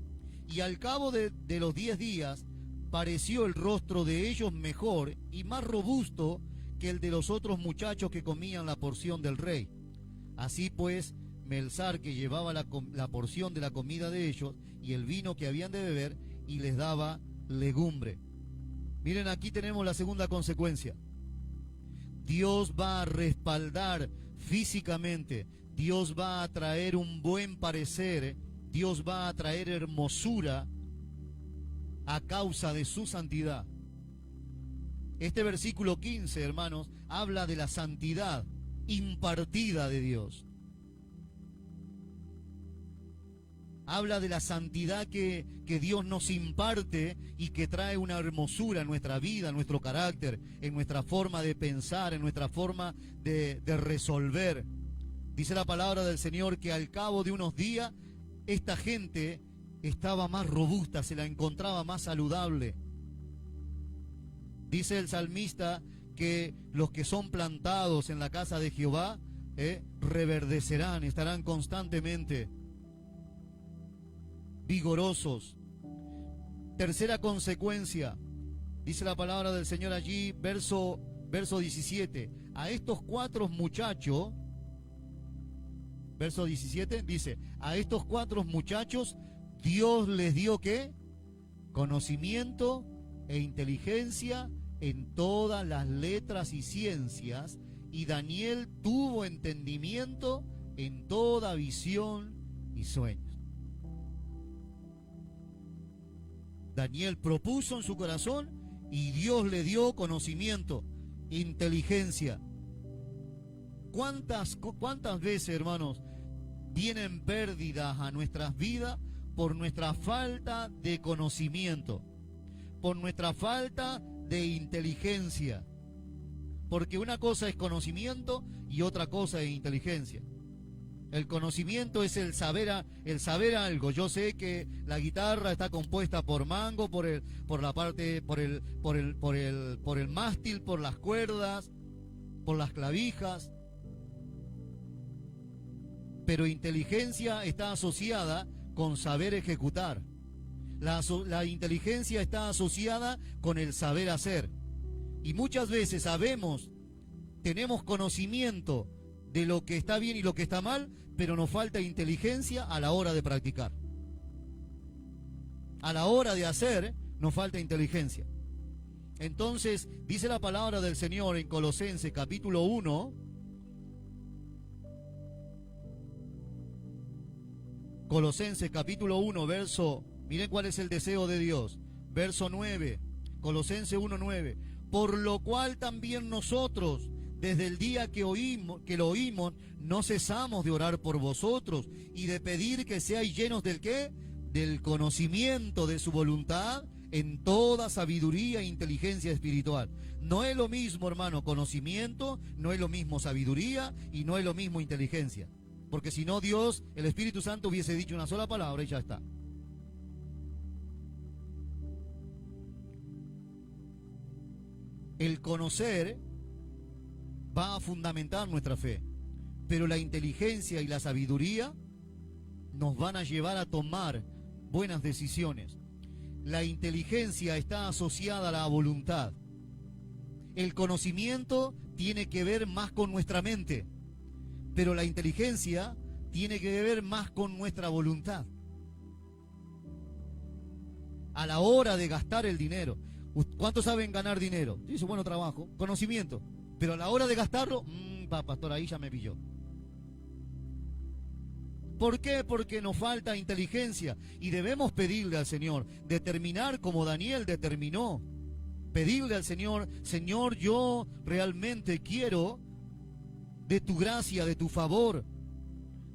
y al cabo de los 10 días pareció el rostro de ellos mejor y más robusto que el de los otros muchachos que comían la porción del rey. Así pues, Melzar, que llevaba la porción de la comida de ellos y el vino que habían de beber, y les daba legumbre. Miren, aquí tenemos la segunda consecuencia. Dios va a respaldar físicamente, Dios va a traer un buen parecer, Dios va a traer hermosura a causa de su santidad. Este versículo 15, hermanos, habla de la santidad impartida de Dios. Habla de la santidad que Dios nos imparte y que trae una hermosura en nuestra vida, en nuestro carácter, en nuestra forma de pensar, en nuestra forma de resolver. Dice la palabra del Señor que al cabo de unos días esta gente estaba más robusta, se la encontraba más saludable. Dice el salmista que los que son plantados en la casa de Jehová reverdecerán, estarán constantemente vigorosos. Tercera consecuencia, dice la palabra del Señor allí, verso 17: a estos 4 muchachos, verso 17, dice: a estos 4 muchachos Dios les dio ¿qué? Conocimiento e inteligencia en todas las letras y ciencias, y Daniel tuvo entendimiento en toda visión y sueños. Daniel propuso en su corazón y Dios le dio conocimiento, inteligencia. ¿Cuántas veces, hermanos, vienen pérdidas a nuestras vidas por nuestra falta de conocimiento, por nuestra falta de inteligencia? Porque una cosa es conocimiento y otra cosa es inteligencia. El conocimiento es el saber algo. Yo sé que la guitarra está compuesta por mango, por el mástil, por las cuerdas, por las clavijas. Pero inteligencia está asociada con saber ejecutar. La inteligencia está asociada con el saber hacer. Y muchas veces tenemos conocimiento de lo que está bien y lo que está mal, pero nos falta inteligencia a la hora de practicar. A la hora de hacer, nos falta inteligencia. Entonces, dice la palabra del Señor en Colosenses capítulo 1, Colosenses capítulo 1, miren cuál es el deseo de Dios. Verso 9, Colosenses 1:9. Por lo cual también nosotros, desde el día que lo oímos, no cesamos de orar por vosotros y de pedir que seáis llenos ¿del qué? Del conocimiento de su voluntad en toda sabiduría e inteligencia espiritual. No es lo mismo, hermano, conocimiento, no es lo mismo sabiduría y no es lo mismo inteligencia. Porque si no, Dios, el Espíritu Santo hubiese dicho una sola palabra y ya está. El conocer va a fundamentar nuestra fe, pero la inteligencia y la sabiduría nos van a llevar a tomar buenas decisiones. La inteligencia está asociada a la voluntad. El conocimiento tiene que ver más con nuestra mente, pero la inteligencia tiene que ver más con nuestra voluntad. A la hora de gastar el dinero, ¿cuántos saben ganar dinero? Dice, bueno, trabajo, conocimiento. Pero a la hora de gastarlo, pastor, ahí ya me pilló. ¿Por qué? Porque nos falta inteligencia y debemos pedirle al Señor, determinar como Daniel determinó. Pedirle al Señor, Señor, yo realmente quiero de tu gracia, de tu favor.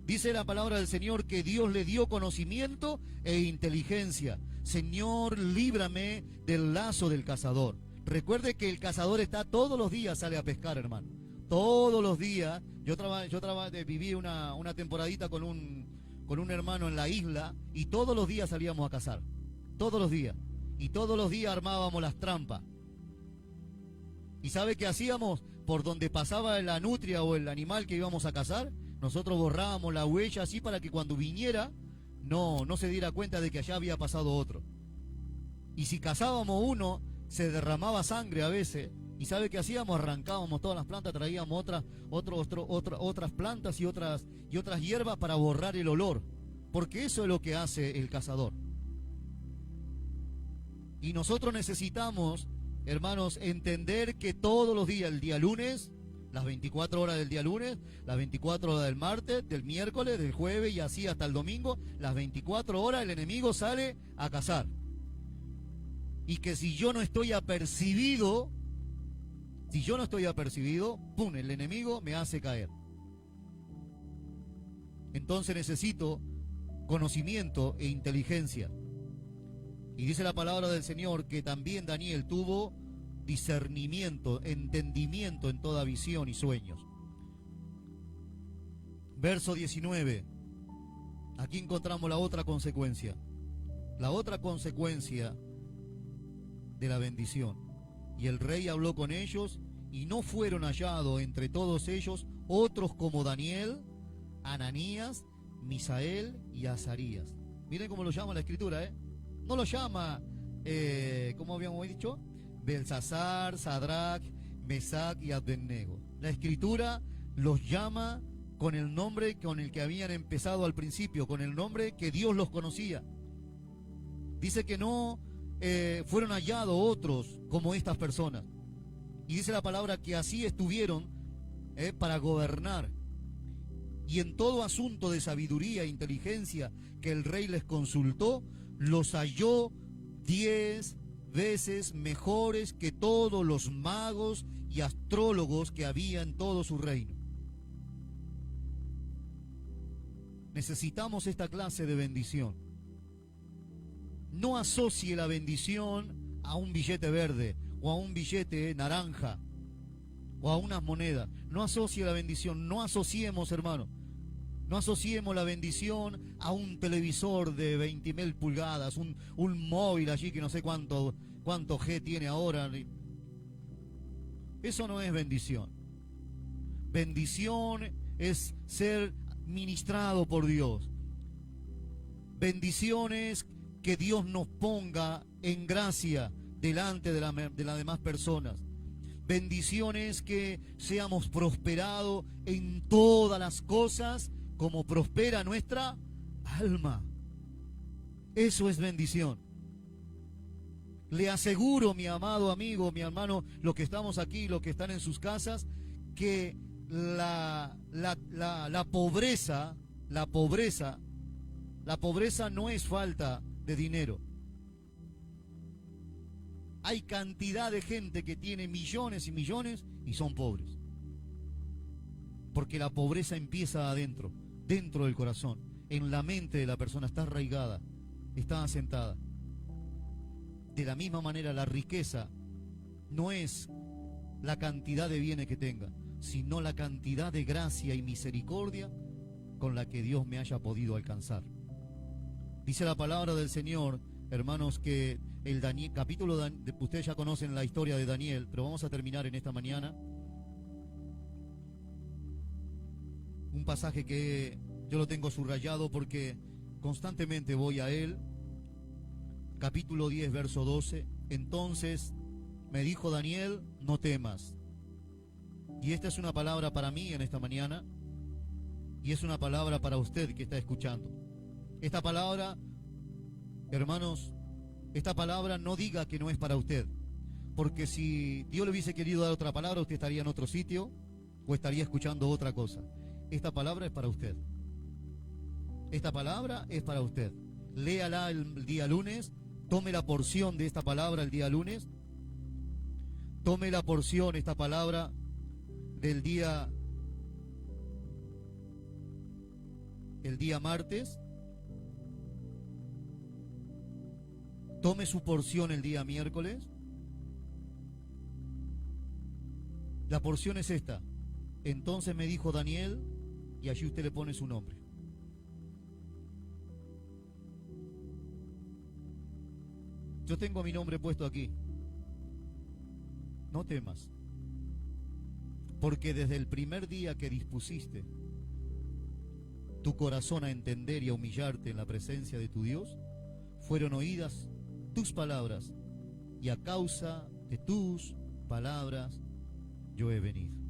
Dice la palabra del Señor que Dios le dio conocimiento e inteligencia. Señor, líbrame del lazo del cazador. Recuerde que el cazador está todos los días, sale a pescar, hermano. Todos los días. Yo viví una temporadita con un hermano en la isla y todos los días salíamos a cazar. Todos los días. Y todos los días armábamos las trampas. ¿Y sabe qué hacíamos? Por donde pasaba la nutria o el animal que íbamos a cazar, nosotros borrábamos la huella así para que cuando viniera no se diera cuenta de que allá había pasado otro. Y si cazábamos uno, se derramaba sangre a veces. ¿Y sabe qué hacíamos? Arrancábamos todas las plantas, traíamos otras plantas y otras hierbas para borrar el olor. Porque eso es lo que hace el cazador. Y nosotros necesitamos, hermanos, entender que todos los días, el día lunes, las 24 horas del día lunes, las 24 horas del martes, del miércoles, del jueves y así hasta el domingo, las 24 horas el enemigo sale a cazar. Y que si yo no estoy apercibido, ¡pum!, el enemigo me hace caer. Entonces necesito conocimiento e inteligencia. Y dice la palabra del Señor que también Daniel tuvo discernimiento, entendimiento en toda visión y sueños. Verso 19. Aquí encontramos la otra consecuencia. La otra consecuencia de la bendición. Y el rey habló con ellos, y no fueron hallados entre todos ellos otros como Daniel, Ananías, Misael y Azarías. Miren cómo lo llama la escritura, ¿eh? No lo llama, ¿cómo habíamos dicho? Belsasar, Sadrach, Mesac y Abednego. La escritura los llama con el nombre con el que habían empezado al principio, con el nombre que Dios los conocía. Dice que no fueron hallados otros como estas personas. Y dice la palabra que así estuvieron para gobernar. Y en todo asunto de sabiduría e inteligencia que el rey les consultó, los halló 10 veces mejores que todos los magos y astrólogos que había en todo su reino. Necesitamos esta clase de bendición. No asocie la bendición a un billete verde o a un billete naranja o a unas monedas. No asocie la bendición, no asociemos, hermano. No asociemos la bendición a un televisor de 20.000 pulgadas, un móvil allí que no sé cuánto G tiene ahora. Eso no es bendición. Bendición es ser ministrado por Dios. Bendición es que Dios nos ponga en gracia delante de las demás personas. Bendición es que seamos prosperados en todas las cosas como prospera nuestra alma. Eso es bendición. Le aseguro, mi amado amigo, mi hermano, los que estamos aquí, los que están en sus casas, que la pobreza La pobreza no es falta de dinero. Hay cantidad de gente que tiene millones y millones y son pobres. Porque la pobreza empieza adentro, dentro del corazón, en la mente de la persona, está arraigada, está asentada. De la misma manera, la riqueza no es la cantidad de bienes que tenga, sino la cantidad de gracia y misericordia con la que Dios me haya podido alcanzar. Dice la palabra del Señor, hermanos, que el capítulo, ustedes ya conocen la historia de Daniel, pero vamos a terminar en esta mañana. Un pasaje que yo lo tengo subrayado porque constantemente voy a él. Capítulo 10, verso 12. Entonces me dijo Daniel, no temas. Y esta es una palabra para mí en esta mañana, y es una palabra para usted que está escuchando. Esta palabra, hermanos, esta palabra no diga que no es para usted, porque si Dios le hubiese querido dar otra palabra, usted estaría en otro sitio o estaría escuchando otra cosa. Esta palabra es para usted. Esta palabra es para usted. Léala el día lunes, tome la porción de esta palabra el día lunes, tome la porción, esta palabra del día, el día martes, tome su porción el día miércoles. La porción es esta. Entonces me dijo Daniel, y allí usted le pone su nombre. Yo tengo mi nombre puesto aquí. No temas, porque desde el primer día que dispusiste tu corazón a entender y a humillarte en la presencia de tu Dios, fueron oídas tus palabras, y a causa de tus palabras yo he venido.